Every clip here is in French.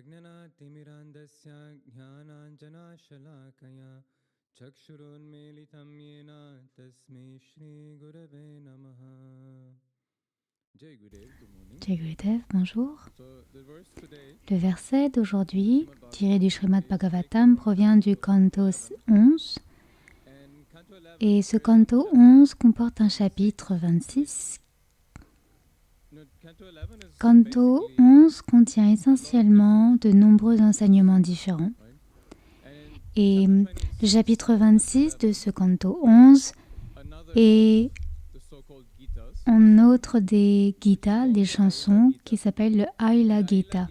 अज्ञानातिमिरान्धस्य ज्ञानाञ्जनशलाकया चक्षुरुन्मीलितं येन तस्मै श्रीगुरवे नमः. Jai Gurudev, good morning. Jai Gurudev, bonjour. So the verse today, Le verset d'aujourd'hui, tiré du Srimad Bhagavatam, provient du canto 11. and Canto 11, Et ce canto 11 comporte un chapitre 26. no, Canto 11 is Canto basically, 11 contient essentiellement de nombreux enseignements différents. and Et chapter le 26 chapitre 26 de ce canto 11 another est the so-called Gitas. un autre des Gita, des chansons, qui s'appelle le Aila Gita.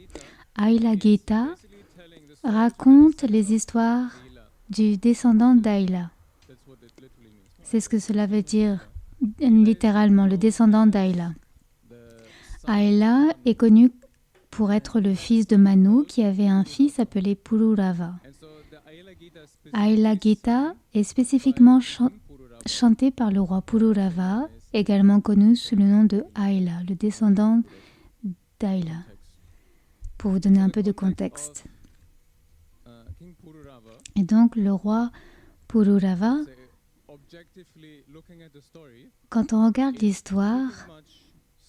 Aila Gita Basically telling the story raconte les histoires Leela. du descendant d'Aila. That's what it literally means. C'est ce que cela veut dire littéralement, le descendant d'Aila. The son Aila est connu pour être le fils de Manu qui avait un fils appelé Pururava. and so the Aila Gita Aila Gita est spécifiquement chanté par le roi Pururava, également connu sous le nom de Aila, le descendant d'Aila. Pour vous donner un peu de contexte. King Pururava, Et donc le roi Pururava, say, objectively looking at the story, quand on regarde l'histoire, pretty much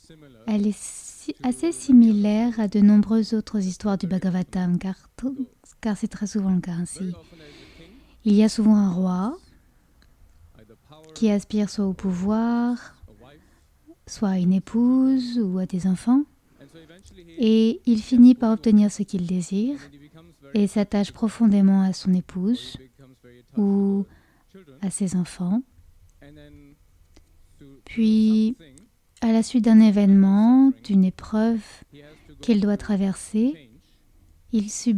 similar elle est assez similaire à de nombreuses autres histoires du Bhagavatam, car c'est très souvent le cas ainsi. very often as a king, Il y a souvent un roi either power, qui aspire soit au pouvoir, a wife, soit à une épouse ou à des enfants, and so eventually et il finit par obtenir ce qu'il désire and he becomes very et s'attache profondément à son épouse becomes very attached ou to the children, à ses enfants. and then through Puis, something à la suite d'un événement, d'une épreuve he has to go qu'il doit through traverser, change,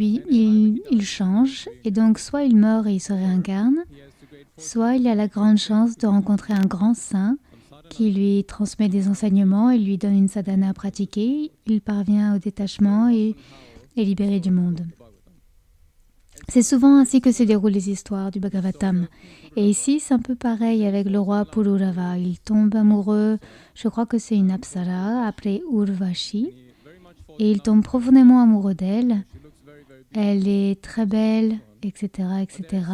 il change, et donc soit il meurt et il se réincarne, he has to great fortune soit il a la grande chance de rencontrer un grand saint from sadhana, qui lui transmet des enseignements et lui donne une sadhana à pratiquer. Il parvient au détachement et est libéré du monde. C'est souvent ainsi que se déroulent les histoires du Bhagavatam. Et ici, c'est un peu pareil avec le roi Pururava. Il tombe amoureux, je crois que c'est une apsara, appelée Urvashi, et il tombe profondément amoureux d'elle. she looks very very beautiful, Elle est très belle, etc., etc.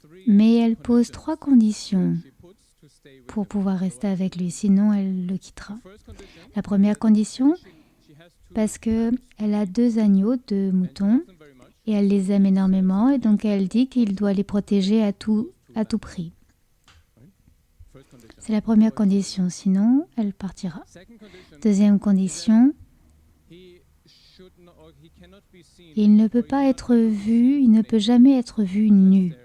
three Mais elle pose 3 conditions she puts to stay with pour him. pouvoir rester avec lui, sinon elle le quittera. First condition, La première condition, she has to parce qu'elle a 2 agneaux, 2 moutons, them very much, et elle les aime énormément, et donc elle dit qu'il doit les protéger à tout prix. first condition. C'est la première condition, sinon elle partira. Second condition, Deuxième condition, he should not or he cannot be seen il ne peut pas être vu, il ne peut jamais être vu nu, there,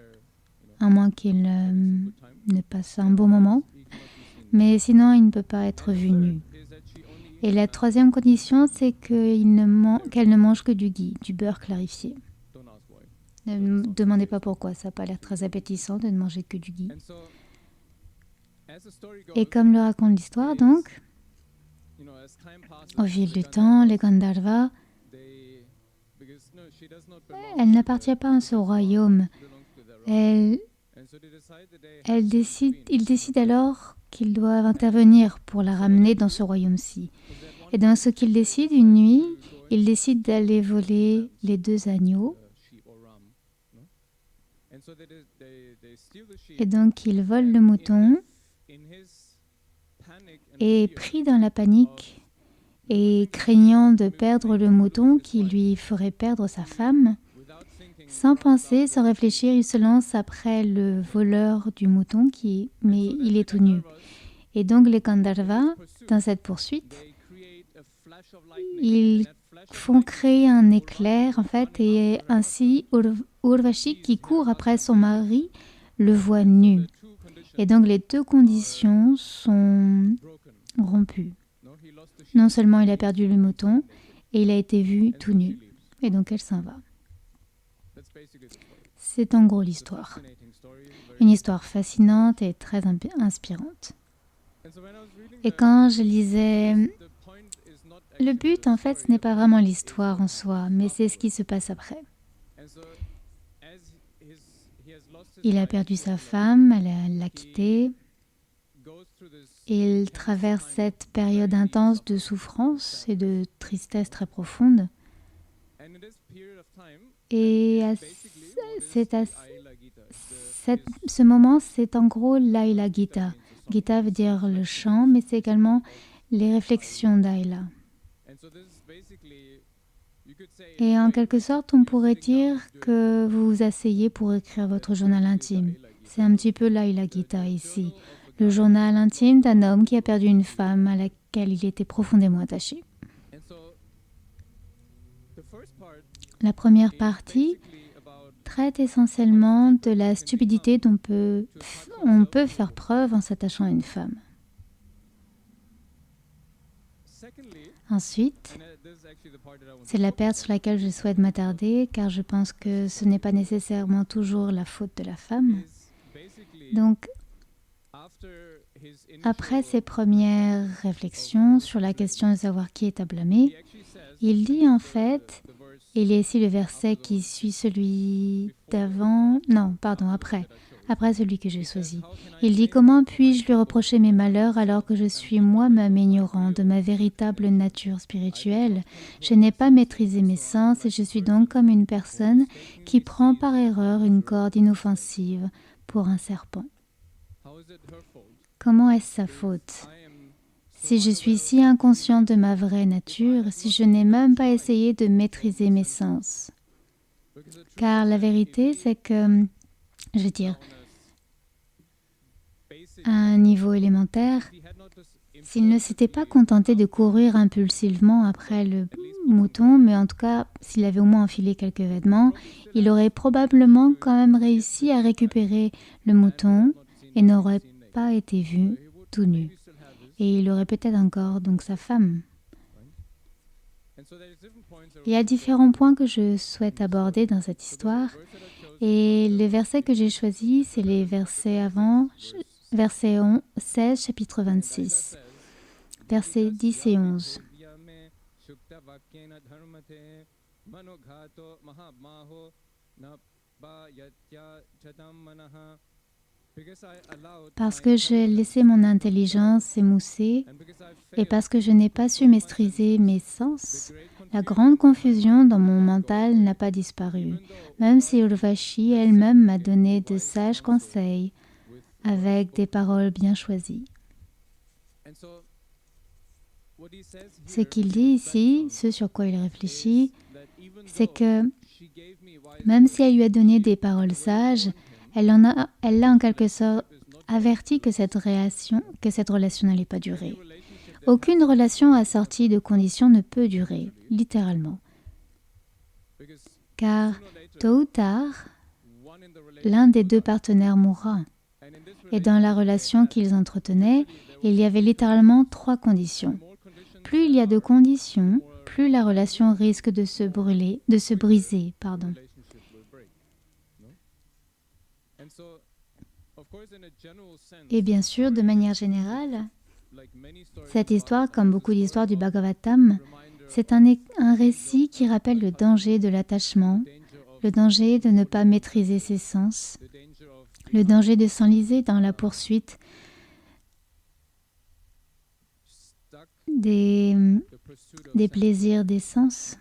à moins qu'il good time. ne passe un bon moment, He cannot be seen. mais sinon il ne peut pas être vu nu. Is that she only Et la troisième condition, c'est qu'elle ne mange que du ghee, du beurre clarifié. don't ask why. Ne me demandez pas pourquoi, ça n'a pas l'air très appétissant de ne manger que du ghee. And so as the story goes, Et comme le raconte l'histoire, donc, you know, as time passes, au fil the du temps, les Gandharvas, they because no, she does not belong elle n'appartient pas à ce royaume. belongs to their realm. Elle, And so they decide that they ils décident alors qu'ils doivent intervenir pour la ramener dans ce royaume-ci. Et dans ce qu'ils décident, une nuit, ils décident d'aller voler les 2 agneaux. sheep or ram, no? And so they steal the sheep Et donc, ils volent le mouton. in his panic and Et fear pris dans la panique et craignant de perdre le mouton qui lui ferait perdre sa femme, without thinking sans penser, sans réfléchir, il se lance après le voleur du mouton, mais il est tout nu. Et donc les Gandharvas, dans cette poursuite, they create a flash of lightning. ils That flash of font créer un éclair, en fait, et ainsi Urvashi, qui court après son mari, le voit nu. the two conditions Et donc les 2 conditions sont broken. rompues. No, he lost the sheep. Non seulement il a perdu le mouton, et il a été vu And tout so nu. she leaves. Et donc elle s'en va. That's basically the story. C'est en gros It's a l'histoire. fascinating story, very- Une histoire fascinante et très inspirante. And so when I was reading Et the- quand je lisais, the point is not le actually but the en fait, story, ce n'est the pas point vraiment is l'histoire en soi, mais c'est ce qui se passe après. And so as he has lost his Il a wife, perdu sa Urmila, femme, elle l'a quitté, goes through this et il traverse cette période intense de souffrance et de tristesse très profonde. Et ce moment, c'est en gros l'Aila Gita. Gita veut dire le chant, mais c'est également les réflexions d'Aila. Et en quelque sorte, on pourrait dire que vous vous asseyez pour écrire votre journal intime. C'est un petit peu l'Aila Gita ici, le journal intime d'un homme qui a perdu une femme à laquelle il était profondément attaché. La première partie traite essentiellement de la stupidité dont on peut faire preuve en s'attachant à une femme. Ensuite, c'est la perte sur laquelle je souhaite m'attarder, car je pense que ce n'est pas nécessairement toujours la faute de la femme. Donc, après ses premières réflexions sur la question de savoir qui est à blâmer, il dit en fait, il y a ici le verset qui suit celui d'avant, non, pardon, après celui que j'ai choisi. Il dit: comment puis-je lui reprocher mes malheurs alors que je suis moi-même ignorant de ma véritable nature spirituelle? Je n'ai pas maîtrisé mes sens et je suis donc comme une personne qui prend par erreur une corde inoffensive pour un serpent. Comment est-ce sa faute? Si je suis si inconscient de ma vraie nature, si je n'ai même pas essayé de maîtriser mes sens. Car la vérité, c'est que, je veux dire, à un niveau élémentaire, s'il ne s'était pas contenté de courir impulsivement après le mouton, mais en tout cas, s'il avait au moins enfilé quelques vêtements, il aurait probablement quand même réussi à récupérer le mouton et n'aurait pas été vu tout nu. Et il aurait peut-être encore donc sa femme. Il y a différents points que je souhaite aborder dans cette histoire. Et les versets que j'ai choisis, c'est les versets avant, verset 16, chapitre 26, versets 10 et 11. Parce que j'ai laissé mon intelligence s'émousser et parce que je n'ai pas su maîtriser mes sens, la grande confusion dans mon mental n'a pas disparu, même si Urvashi elle-même m'a donné de sages conseils avec des paroles bien choisies. Ce qu'il dit ici, ce sur quoi il réfléchit, c'est que même si elle lui a donné des paroles sages, elle l'a en quelque sorte averti que cette relation n'allait pas durer. Aucune relation assortie de conditions ne peut durer, littéralement. Car, tôt ou tard, l'un des deux partenaires mourra. Et dans la relation qu'ils entretenaient, il y avait littéralement 3 conditions. Plus il y a de conditions, plus la relation risque de se briser. Et bien sûr, de manière générale, cette histoire, comme beaucoup d'histoires du Bhagavatam, c'est un récit qui rappelle le danger de l'attachement, le danger de ne pas maîtriser ses sens, le danger de s'enliser dans la poursuite des plaisirs des sens.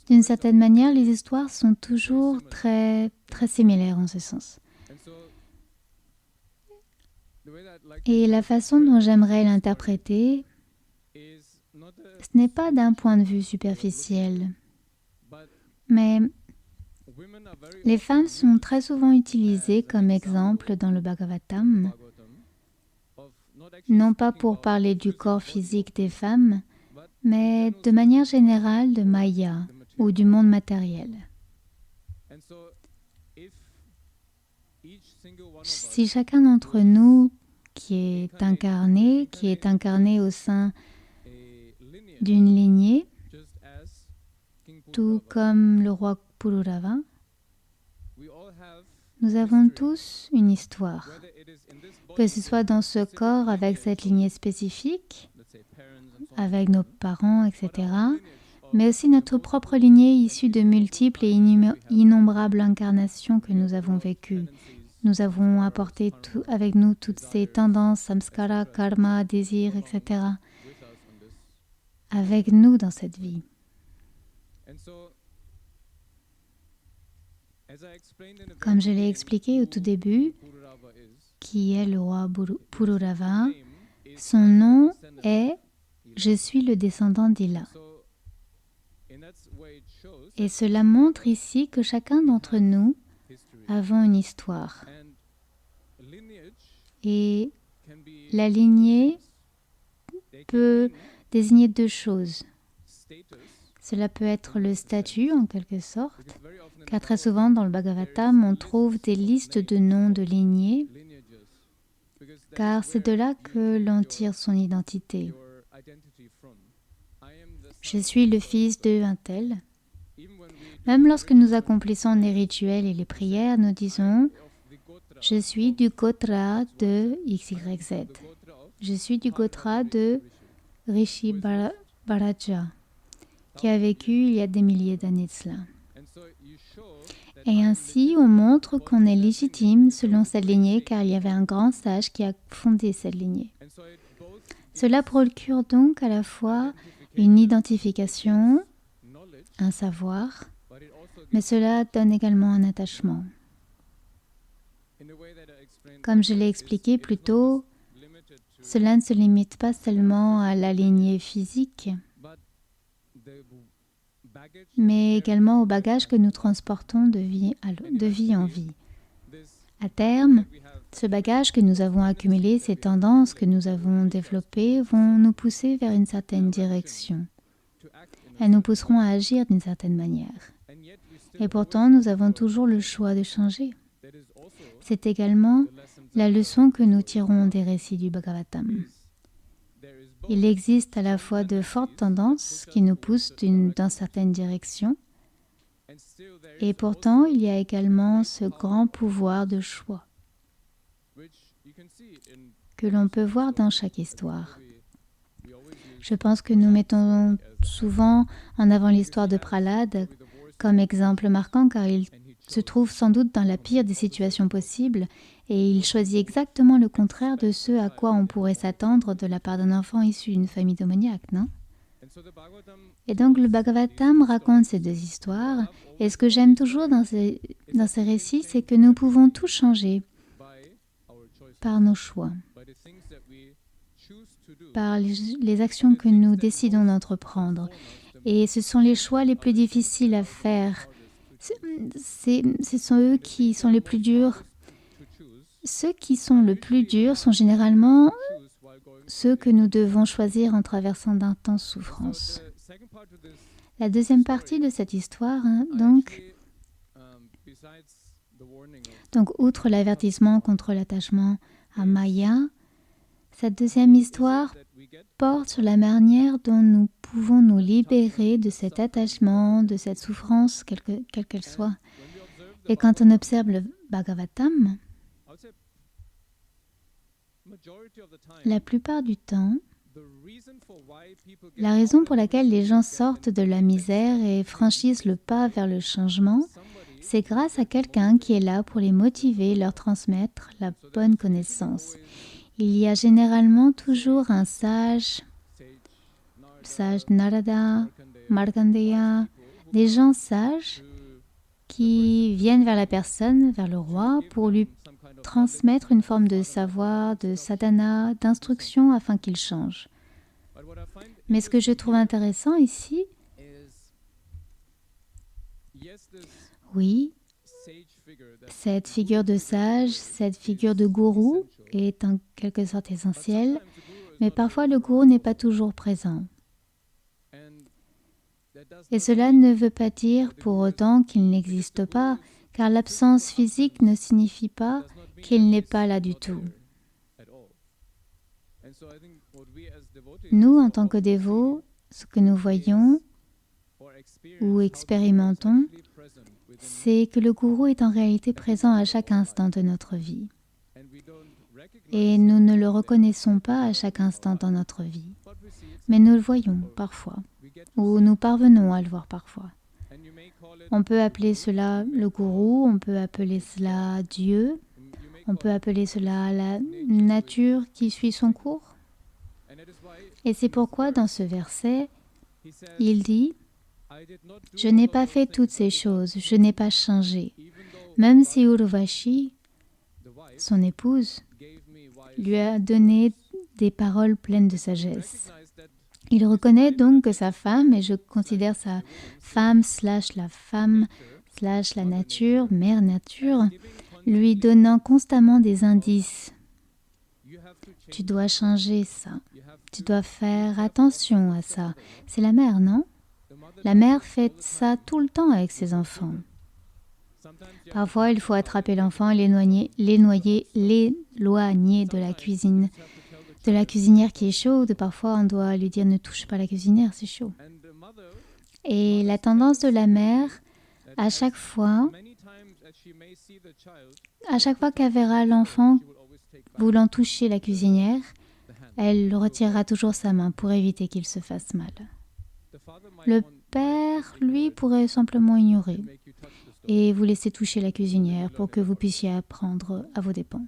D'une certaine manière, les histoires sont toujours très, très similaires en ce sens. Et la façon dont j'aimerais l'interpréter, ce n'est pas d'un point de vue superficiel, mais les femmes sont très souvent utilisées comme exemple dans le Bhagavatam, non pas pour parler du corps physique des femmes, mais de manière générale de Maya ou du monde matériel. Si chacun d'entre nous qui est incarné au sein d'une lignée, tout comme le roi Pururava, nous avons tous une histoire, que ce soit dans ce corps avec cette lignée spécifique, avec nos parents, etc., mais aussi notre propre lignée issue de multiples et innombrables incarnations que nous avons vécues. Nous avons apporté avec nous toutes ces tendances, samskara, karma, désirs, etc., avec nous dans cette vie. Comme je l'ai expliqué au tout début, qui est le roi Pururava, son nom est « Je suis le descendant d'Ila ». Et cela montre ici que chacun d'entre nous avons une histoire. Et la lignée peut désigner deux choses. Cela peut être le statut, en quelque sorte, car très souvent dans le Bhagavatam, on trouve des listes de noms de lignées, car c'est de là que l'on tire son identité. Je suis le fils de un tel. Même lorsque nous accomplissons les rituels et les prières, nous disons « Je suis du Gotra de XYZ. Je suis du Gotra de Rishi Bharaja, qui a vécu il y a des milliers d'années de cela. » Et ainsi, on montre qu'on est légitime selon cette lignée, car il y avait un grand sage qui a fondé cette lignée. Cela procure donc à la fois une identification, un savoir, mais cela donne également un attachement. Comme je l'ai expliqué plus tôt, cela ne se limite pas seulement à la lignée physique, mais également au bagage que nous transportons de vie en vie. À terme, ce bagage que nous avons accumulé, ces tendances que nous avons développées vont nous pousser vers une certaine direction. Elles nous pousseront à agir d'une certaine manière. Et pourtant, nous avons toujours le choix de changer. C'est également la leçon que nous tirons des récits du Bhagavatam. Il existe à la fois de fortes tendances qui nous poussent dans certaines directions, et pourtant il y a également ce grand pouvoir de choix que l'on peut voir dans chaque histoire. Je pense que nous mettons souvent en avant l'histoire de Prahlad comme exemple marquant, car il se trouve sans doute dans la pire des situations possibles et il choisit exactement le contraire de ce à quoi on pourrait s'attendre de la part d'un enfant issu d'une famille démoniaque, non? Et donc le Bhagavatam raconte ces deux histoires, et ce que j'aime toujours dans ces récits, c'est que nous pouvons tout changer par nos choix, par les actions que nous décidons d'entreprendre. Et ce sont les choix les plus difficiles à faire. Ce sont eux qui sont les plus durs. Ceux qui sont le plus durs sont généralement ceux que nous devons choisir en traversant d'intenses souffrances. La deuxième partie de cette histoire, donc, outre l'avertissement contre l'attachement à Maya, cette deuxième histoire porte sur la manière dont nous pouvons nous libérer de cet attachement, de cette souffrance, quelle qu'elle soit. Et quand on observe le Bhagavatam, la plupart du temps, la raison pour laquelle les gens sortent de la misère et franchissent le pas vers le changement, c'est grâce à quelqu'un qui est là pour les motiver, leur transmettre la bonne connaissance. Il y a généralement toujours un sage Narada, Markandeya, des gens sages qui viennent vers la personne, vers le roi, pour lui transmettre une forme de savoir, de sadhana, d'instruction afin qu'il change. Mais ce que je trouve intéressant ici, oui, cette figure de sage, cette figure de gourou est en quelque sorte essentielle, mais parfois le gourou n'est pas toujours présent. Et cela ne veut pas dire pour autant qu'il n'existe pas, car l'absence physique ne signifie pas qu'il n'est pas là du tout. Nous, en tant que dévots, ce que nous voyons ou expérimentons, c'est que le gourou est en réalité présent à chaque instant de notre vie. Et nous ne le reconnaissons pas à chaque instant dans notre vie. Mais nous le voyons parfois, ou nous parvenons à le voir parfois. On peut appeler cela le gourou, on peut appeler cela Dieu, on peut appeler cela la nature qui suit son cours. Et c'est pourquoi dans ce verset, il dit Je n'ai pas fait toutes ces choses, je n'ai pas changé. Même si Urvashi, son épouse, lui a donné des paroles pleines de sagesse. Il reconnaît donc que sa femme, et je considère sa femme / la femme / la nature, mère nature, lui donnant constamment des indices. Tu dois changer ça. Tu dois faire attention à ça. C'est la mère, non? La mère fait ça tout le temps avec ses enfants. Parfois, il faut attraper l'enfant et l'éloigner de la cuisine, de la cuisinière qui est chaude. Parfois, on doit lui dire « Ne touche pas la cuisinière, c'est chaud ». Et la tendance de la mère, à chaque fois qu'elle verra l'enfant voulant toucher la cuisinière, elle retirera toujours sa main pour éviter qu'il se fasse mal. Le père, lui, pourrait simplement ignorer et vous laisser toucher la cuisinière pour que vous puissiez apprendre à vos dépens.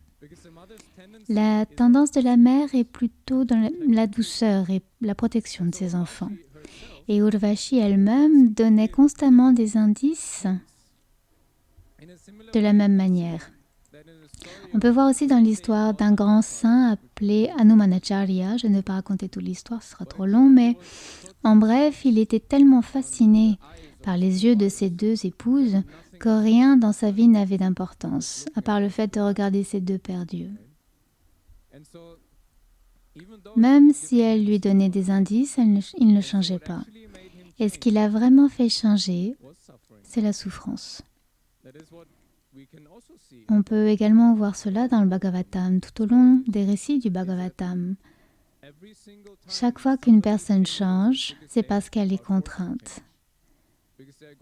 La tendance de la mère est plutôt dans la douceur et la protection de ses enfants. Et Urvashi elle-même donnait constamment des indices de la même manière. On peut voir aussi dans l'histoire d'un grand saint appelé Hanumanacharya. Je ne vais pas raconter toute l'histoire, ce sera trop long, mais en bref, il était tellement fasciné par les yeux de ses deux épouses que rien dans sa vie n'avait d'importance, à part le fait de regarder ses deux pères dieux. Même si elle lui donnait des indices, il ne changeait pas. Et ce qui l'a vraiment fait changer, c'est la souffrance. On peut également voir cela dans le Bhagavatam, tout au long des récits du Bhagavatam. Chaque fois qu'une personne change, c'est parce qu'elle est contrainte,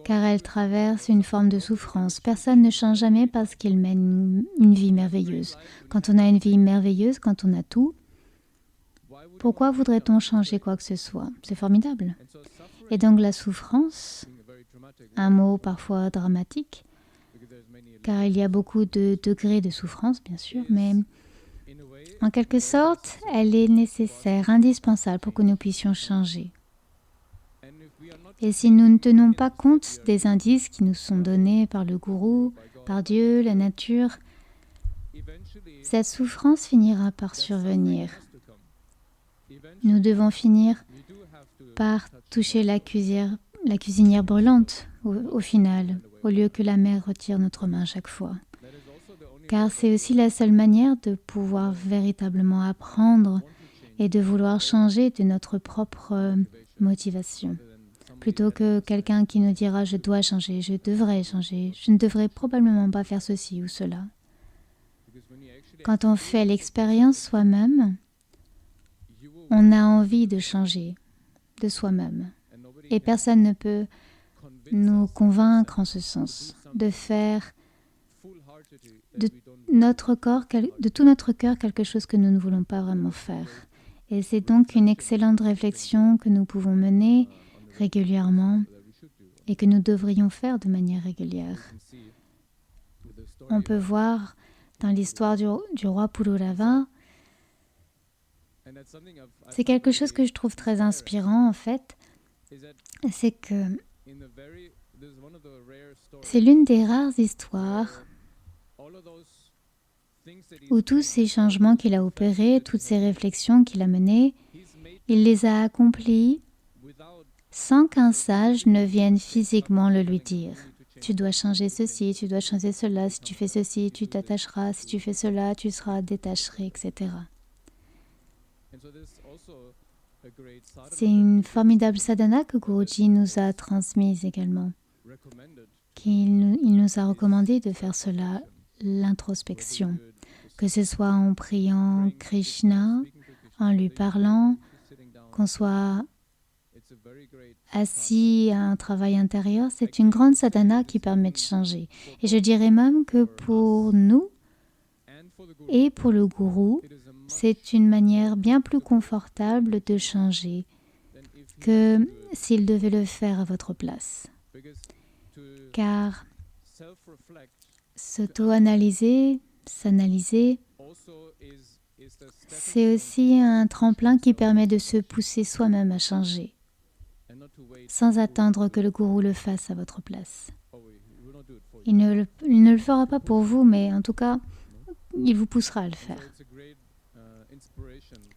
car elle traverse une forme de souffrance. Personne ne change jamais parce qu'il mène une vie merveilleuse. Quand on a une vie merveilleuse, quand on a tout, pourquoi voudrait-on changer quoi que ce soit? C'est formidable. Et donc la souffrance, un mot parfois dramatique, car il y a beaucoup de degrés de souffrance, bien sûr, mais en quelque sorte, elle est nécessaire, indispensable pour que nous puissions changer. Et si nous ne tenons pas compte des indices qui nous sont donnés par le gourou, par Dieu, la nature, cette souffrance finira par survenir. Nous devons finir par toucher la cuisinière brûlante au final, au lieu que la mère retire notre main chaque fois. Car c'est aussi la seule manière de pouvoir véritablement apprendre et de vouloir changer de notre propre motivation. Plutôt que quelqu'un qui nous dira « je dois changer, je devrais changer, je ne devrais probablement pas faire ceci ou cela ». Quand on fait l'expérience soi-même, on a envie de changer de soi-même. Et personne ne peut nous convaincre en ce sens, de faire de tout notre cœur quelque chose que nous ne voulons pas vraiment faire. Et c'est donc une excellente réflexion que nous pouvons mener régulièrement et que nous devrions faire de manière régulière. On peut voir dans l'histoire du roi Pururava, c'est quelque chose que je trouve très inspirant en fait, c'est que c'est l'une des rares histoires où tous ces changements qu'il a opérés, toutes ces réflexions qu'il a menées, il les a accomplis sans qu'un sage ne vienne physiquement le lui dire. Tu dois changer ceci, tu dois changer cela, si tu fais ceci, tu t'attacheras, si tu fais cela, tu seras détaché, etc. C'est une formidable sadhana que Guruji nous a transmise également. Il nous a recommandé de faire cela, l'introspection, que ce soit en priant Krishna, en lui parlant, qu'on soit assis à un travail intérieur, c'est une grande sadhana qui permet de changer. Et je dirais même que pour nous et pour le gourou, c'est une manière bien plus confortable de changer que s'il devait le faire à votre place. Car s'auto-analyser, s'analyser, c'est aussi un tremplin qui permet de se pousser soi-même à changer sans attendre que le gourou le fasse à votre place. Il ne le fera pas pour vous, mais en tout cas, il vous poussera à le faire.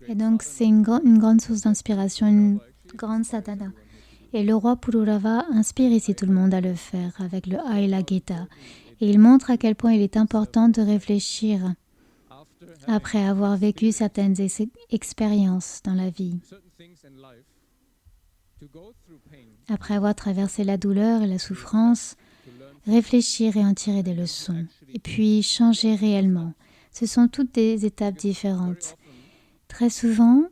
Et donc, c'est une grande source d'inspiration, une grande sadhana. Et le roi Pururava inspire ici tout le monde à le faire avec le Aila Gita. Et il montre à quel point il est important de réfléchir après avoir vécu certaines expériences dans la vie. Après avoir traversé la douleur et la souffrance, réfléchir et en tirer des leçons. Et puis changer réellement. Ce sont toutes des étapes différentes. Très souvent,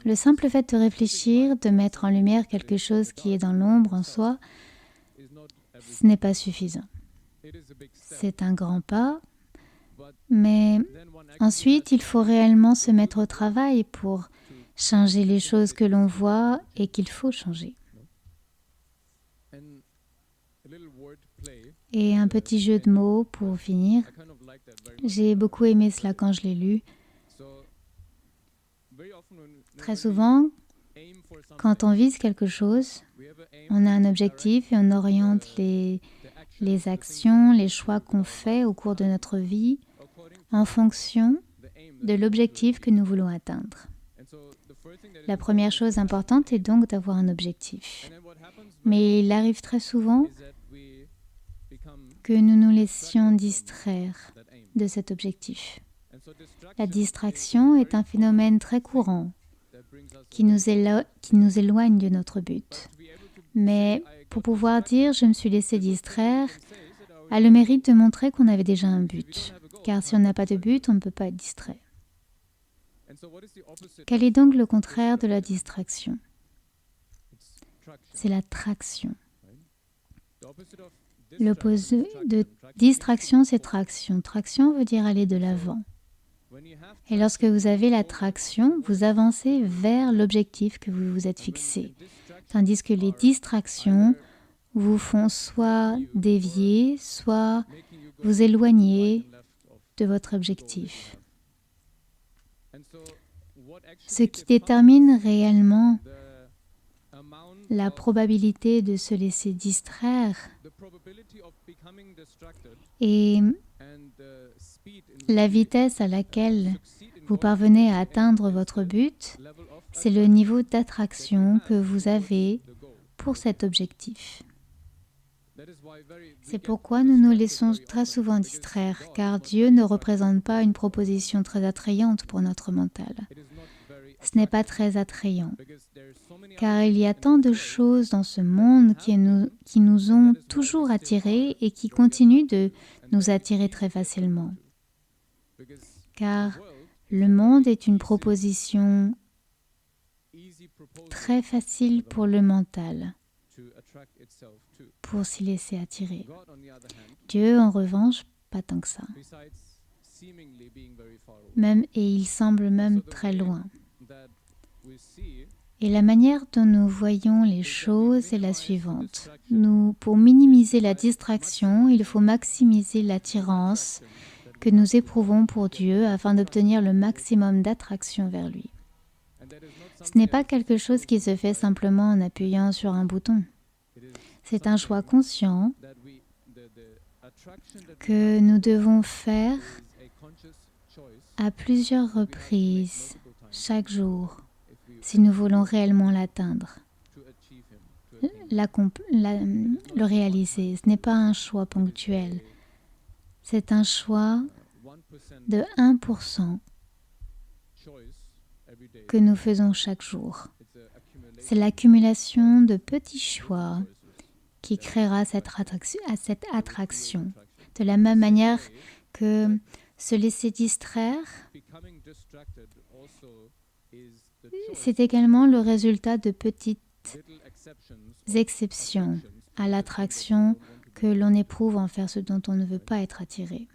le simple fait de réfléchir, de mettre en lumière quelque chose qui est dans l'ombre en soi, ce n'est pas suffisant. C'est un grand pas, mais ensuite, il faut réellement se mettre au travail pour changer les choses que l'on voit et qu'il faut changer. Et un petit jeu de mots pour finir. J'ai beaucoup aimé cela quand je l'ai lu. Très souvent, quand on vise quelque chose, on a un objectif et on oriente les actions, les choix qu'on fait au cours de notre vie en fonction de l'objectif que nous voulons atteindre. La première chose importante est donc d'avoir un objectif. Mais il arrive très souvent que nous nous laissions distraire de cet objectif. La distraction est un phénomène très courant qui nous éloigne de notre but. Mais pour pouvoir dire « je me suis laissé distraire », a le mérite de montrer qu'on avait déjà un but. Car si on n'a pas de but, on ne peut pas être distrait. Quel est donc le contraire de la distraction? C'est la traction. L'opposé de distraction, c'est traction. Traction veut dire aller de l'avant. Et lorsque vous avez la traction, vous avancez vers l'objectif que vous vous êtes fixé. Tandis que les distractions vous font soit dévier, soit vous éloigner de votre objectif. Ce qui détermine réellement la probabilité de se laisser distraire et la vitesse à laquelle vous parvenez à atteindre votre but, c'est le niveau d'attraction que vous avez pour cet objectif. C'est pourquoi nous nous laissons très souvent distraire, car Dieu ne représente pas une proposition très attrayante pour notre mental. Ce n'est pas très attrayant, car il y a tant de choses dans ce monde qui nous ont toujours attirés et qui continuent de nous attirer très facilement. Car le monde est une proposition très facile pour le mental, pour s'y laisser attirer. Dieu, en revanche, pas tant que ça. Et il semble même très loin. Et la manière dont nous voyons les choses est la suivante. Pour minimiser la distraction, il faut maximiser l'attirance que nous éprouvons pour Dieu afin d'obtenir le maximum d'attraction vers lui. Ce n'est pas quelque chose qui se fait simplement en appuyant sur un bouton. C'est un choix conscient que nous devons faire à plusieurs reprises chaque jour si nous voulons réellement l'atteindre, le réaliser. Ce n'est pas un choix ponctuel, c'est un choix de 1% que nous faisons chaque jour. C'est l'accumulation de petits choix qui créera cette attraction. De la même manière que se laisser distraire, c'est également le résultat de petites exceptions à l'attraction que l'on éprouve envers ce dont on ne veut pas être attiré.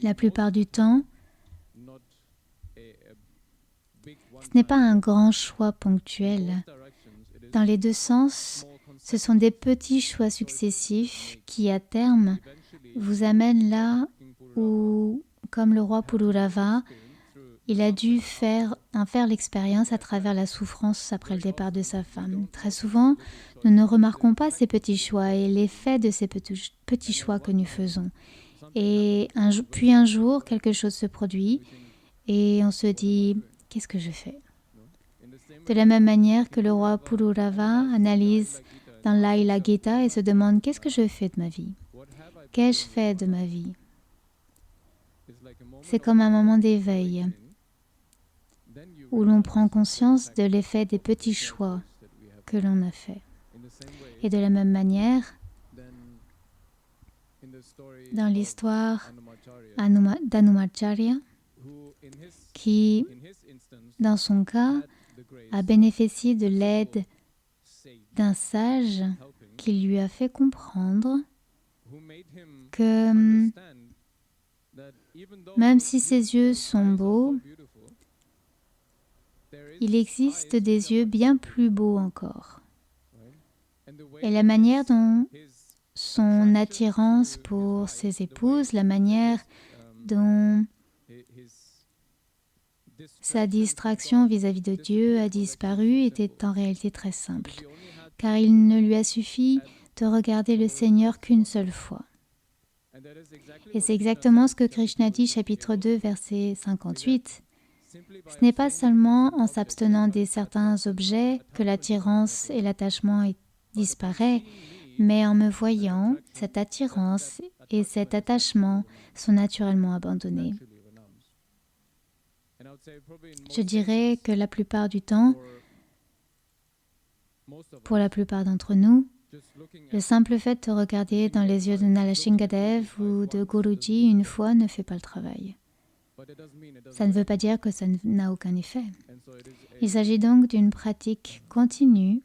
La plupart du temps, ce n'est pas un grand choix ponctuel. Dans les deux sens, ce sont des petits choix successifs qui, à terme, vous amènent là où, comme le roi Pururava, il a dû en faire l'expérience à travers la souffrance après le départ de sa femme. Très souvent, nous ne remarquons pas ces petits choix et l'effet de ces petits choix que nous faisons. Et puis un jour, quelque chose se produit et on se dit, qu'est-ce que je fais? De la même manière que le roi Pururava analyse dans l'Aila Gita et se demande, qu'est-ce que je fais de ma vie? Qu'ai-je fait de ma vie? C'est comme un moment d'éveil où l'on prend conscience de l'effet des petits choix que l'on a faits. Et de la même manière, dans l'histoire d'Anumacharya, qui, dans son cas, a bénéficié de l'aide d'un sage qui lui a fait comprendre que même si ses yeux sont beaux, il existe des yeux bien plus beaux encore. Et la manière dont son attirance pour ses épouses, la manière dont sa distraction vis-à-vis de Dieu a disparu était en réalité très simple, car il ne lui a suffi de regarder le Seigneur qu'une seule fois. Et c'est exactement ce que Krishna dit, chapitre 2, verset 58. Ce n'est pas seulement en s'abstenant de certains objets que l'attirance et l'attachement disparaissent, mais en me voyant, cette attirance et cet attachement sont naturellement abandonnés. Je dirais que la plupart du temps, pour la plupart d'entre nous, le simple fait de regarder dans les yeux de Nalasingadev ou de Guruji une fois ne fait pas le travail. Ça ne veut pas dire que ça n'a aucun effet. Il s'agit donc d'une pratique continue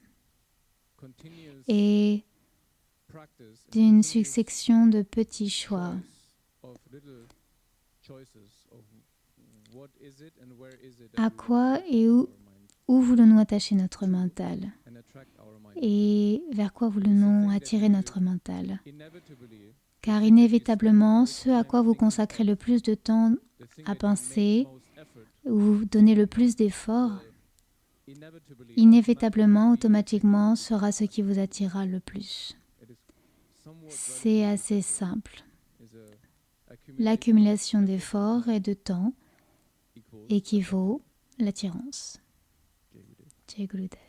et d'une succession de petits choix. À quoi et où voulons-nous attacher notre mental? Et vers quoi voulons-nous attirer notre mental? Car inévitablement, ce à quoi vous consacrez le plus de temps à penser ou vous donnez le plus d'efforts, inévitablement, automatiquement, sera ce qui vous attirera le plus. C'est assez simple. L'accumulation d'efforts et de temps équivaut l'attirance. Jai Gurudev.